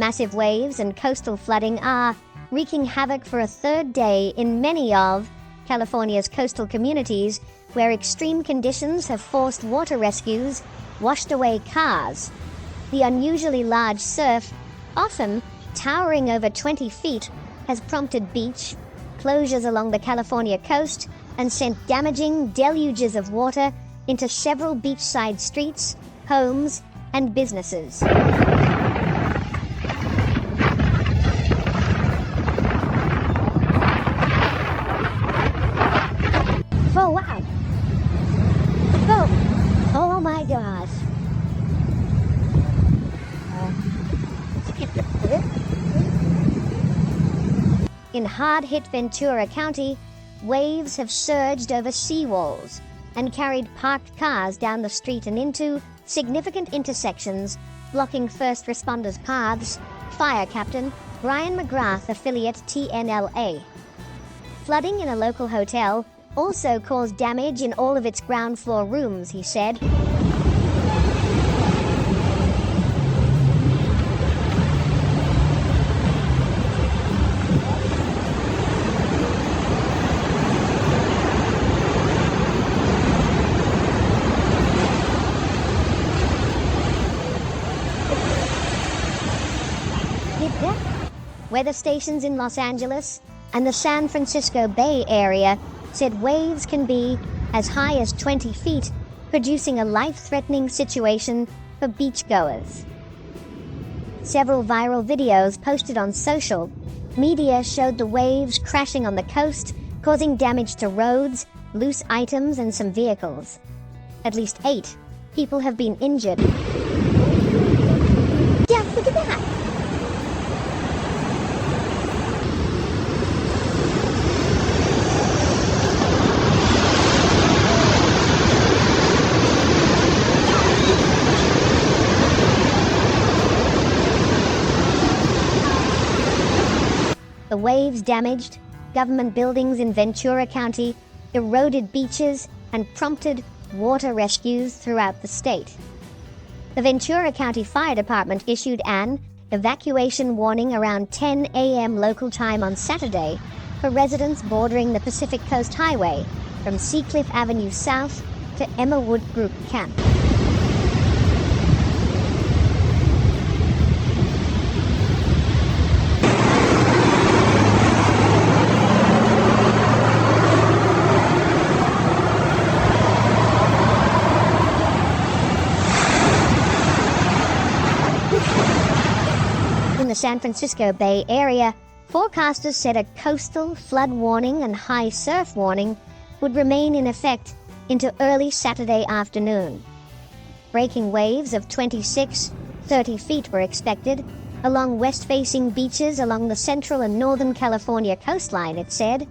Massive waves and coastal flooding are wreaking havoc for a third day in many of California's coastal communities, where extreme conditions have forced water rescues, washed away cars. The unusually large surf, often towering over 20 feet, has prompted beach closures along the California coast and sent damaging deluges of water into several beachside streets, homes, and businesses. Oh, wow. Oh my gosh. In hard-hit Ventura County, waves have surged over seawalls and carried parked cars down the street and into significant intersections, blocking first responders' paths. Fire Captain Brian McGrath, affiliate TNLA. Flooding in a local hotel also caused damage in all of its ground floor rooms, he said. Weather stations in Los Angeles and the San Francisco Bay Area said waves can be as high as 20 feet, producing a life-threatening situation for beachgoers. Several viral videos posted on social media showed the waves crashing on the coast, causing damage to roads, loose items, and some vehicles. At least 8 people have been injured. Yeah, look at that! The waves damaged government buildings in Ventura County, eroded beaches, and prompted water rescues throughout the state. The Ventura County Fire Department issued an evacuation warning around 10 a.m. local time on Saturday for residents bordering the Pacific Coast Highway from Seacliff Avenue South to Emmawood Group Camp. In the San Francisco Bay Area, forecasters said a coastal flood warning and high surf warning would remain in effect into early Saturday afternoon. Breaking waves of 26-30 feet were expected along west-facing beaches along the central and northern California coastline, it said.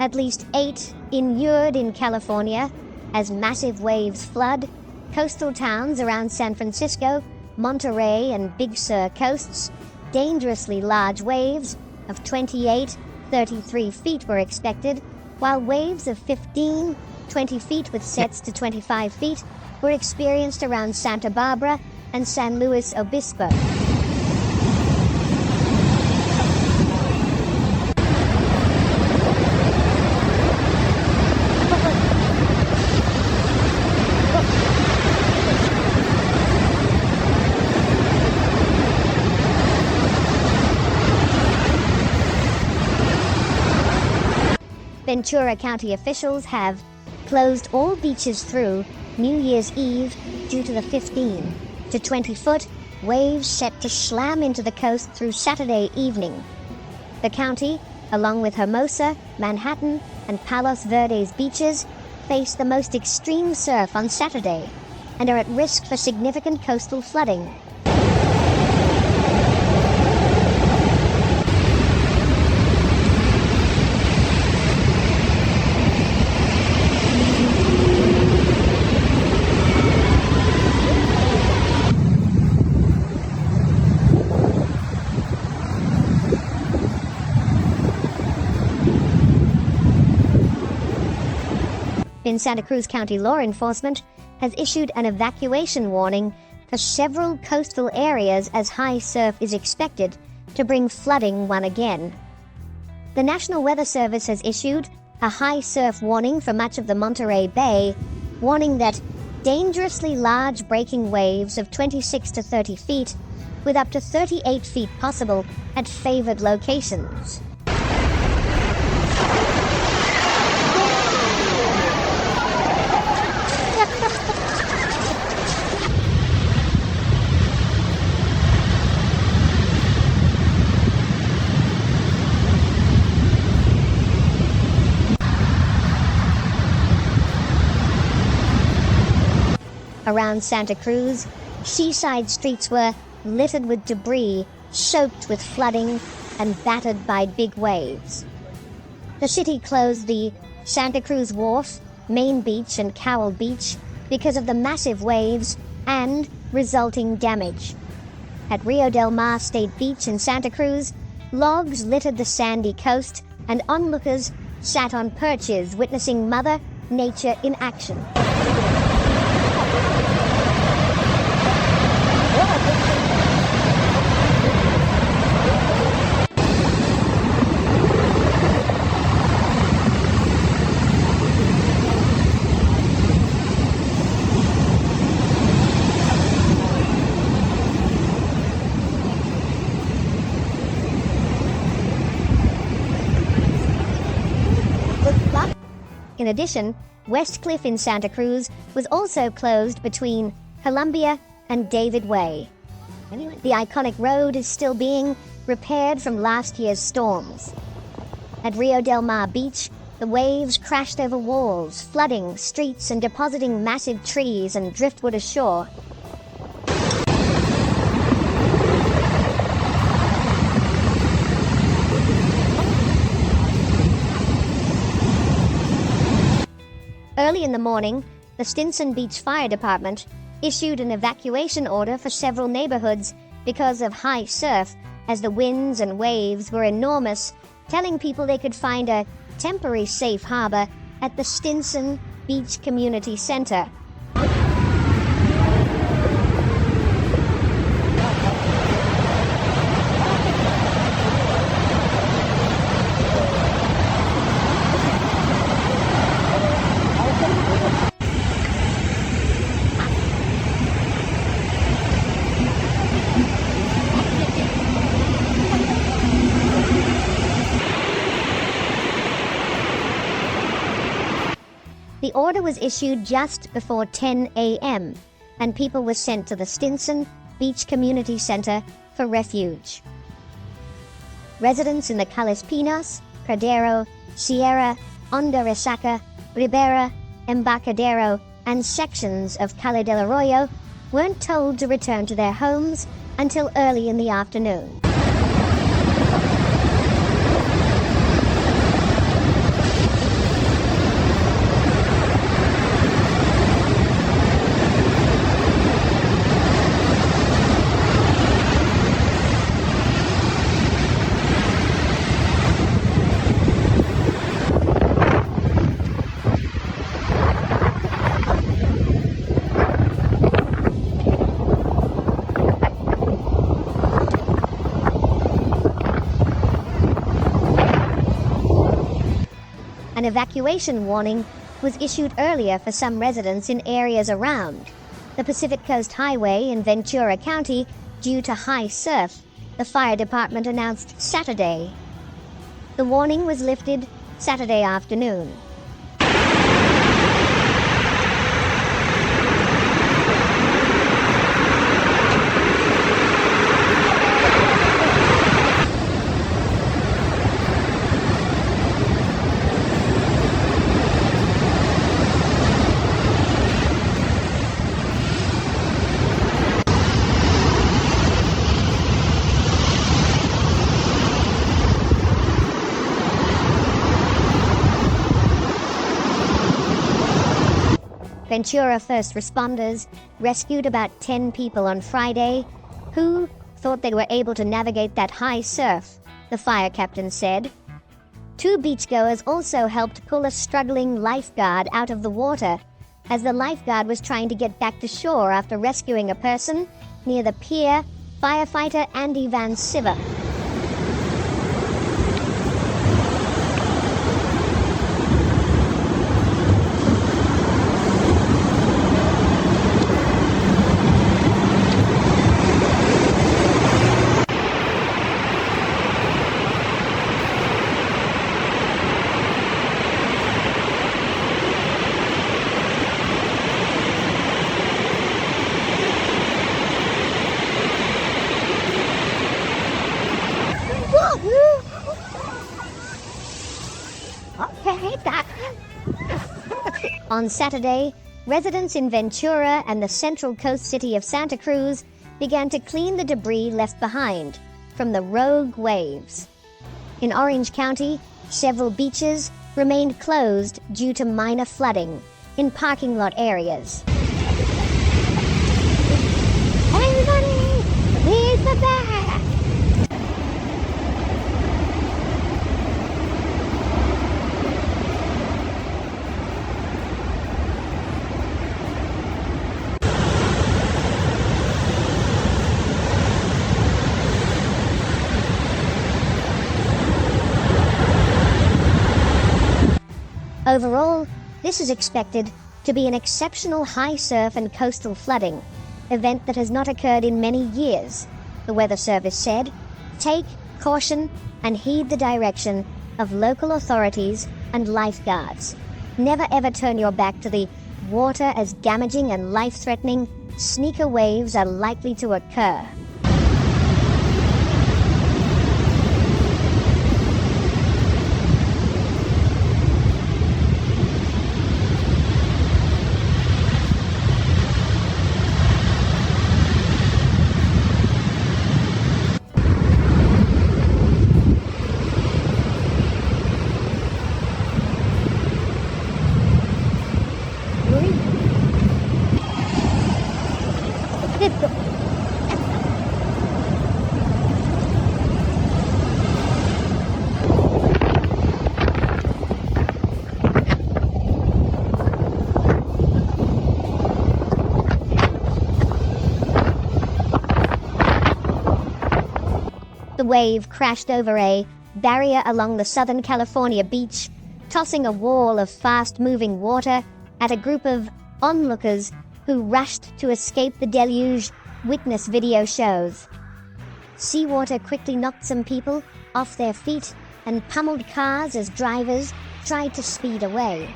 At least 8 inured in California as massive waves flood coastal towns around San Francisco, Monterey, and Big Sur coasts. Dangerously large waves of 28-33 feet were expected, while waves of 15-20 feet with sets to 25 feet were experienced around Santa Barbara and San Luis Obispo. Ventura County officials have closed all beaches through New Year's Eve due to the 15 to 20-foot waves set to slam into the coast through Saturday evening. The county, along with Hermosa, Manhattan, and Palos Verdes beaches, face the most extreme surf on Saturday and are at risk for significant coastal flooding. In Santa Cruz County, law enforcement has issued an evacuation warning for several coastal areas as high surf is expected to bring flooding once again. The National Weather Service has issued a high surf warning for much of the Monterey Bay, warning that dangerously large breaking waves of 26 to 30 feet, with up to 38 feet possible at favored locations. Around Santa Cruz, seaside streets were littered with debris, soaked with flooding, and battered by big waves. The city closed the Santa Cruz Wharf, Main Beach, and Cowell Beach because of the massive waves and resulting damage. At Rio Del Mar State Beach in Santa Cruz, logs littered the sandy coast, and onlookers sat on perches witnessing Mother Nature in action. In addition, West Cliff in Santa Cruz was also closed between Columbia and David Way. The iconic road is still being repaired from last year's storms. At Rio Del Mar Beach, the waves crashed over walls, flooding streets and depositing massive trees and driftwood ashore. Early in the morning, the Stinson Beach Fire Department issued an evacuation order for several neighborhoods because of high surf, as the winds and waves were enormous, telling people they could find a temporary safe harbor at the Stinson Beach Community Center. The order was issued just before 10 a.m., and people were sent to the Stinson Beach Community Center for refuge. Residents in the Calas Pinos, Cordero, Sierra, Honda Resaca, Ribera, Embarcadero, and sections of Cala del Arroyo weren't told to return to their homes until early in the afternoon. An evacuation warning was issued earlier for some residents in areas around the Pacific Coast Highway in Ventura County due to high surf, the fire department announced Saturday. The warning was lifted Saturday afternoon. Ventura first responders rescued about 10 people on Friday who thought they were able to navigate that high surf, the fire captain said. Two beachgoers also helped pull a struggling lifeguard out of the water, as the lifeguard was trying to get back to shore after rescuing a person near the pier. Firefighter Andy Van Siver. On Saturday, residents in Ventura and the Central Coast city of Santa Cruz began to clean the debris left behind from the rogue waves. In Orange County, several beaches remained closed due to minor flooding in parking lot areas. Everybody, leave the bag! Overall, this is expected to be an exceptional high surf and coastal flooding event that has not occurred in many years, the Weather Service said. Take caution and heed the direction of local authorities and lifeguards. Never ever turn your back to the water, as damaging and life-threatening sneaker waves are likely to occur. The wave crashed over a barrier along the Southern California beach, tossing a wall of fast-moving water at a group of onlookers who rushed to escape the deluge, witness video shows. Seawater quickly knocked some people off their feet and pummeled cars as drivers tried to speed away.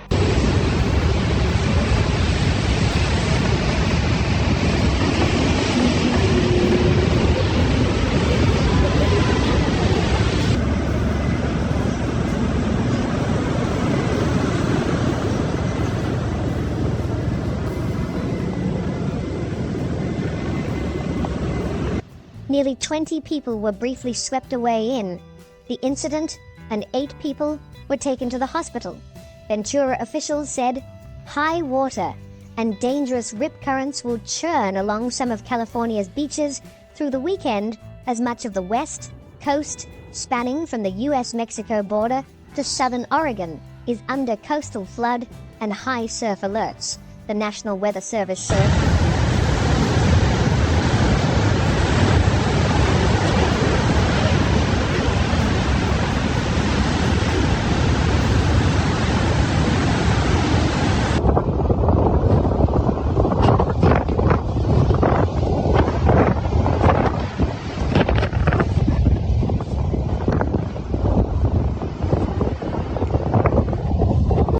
Nearly 20 people were briefly swept away in the incident, and 8 people were taken to the hospital. Ventura officials said high water and dangerous rip currents will churn along some of California's beaches through the weekend, as much of the west coast, spanning from the U.S.-Mexico border to southern Oregon, is under coastal flood and high surf alerts, the National Weather Service said.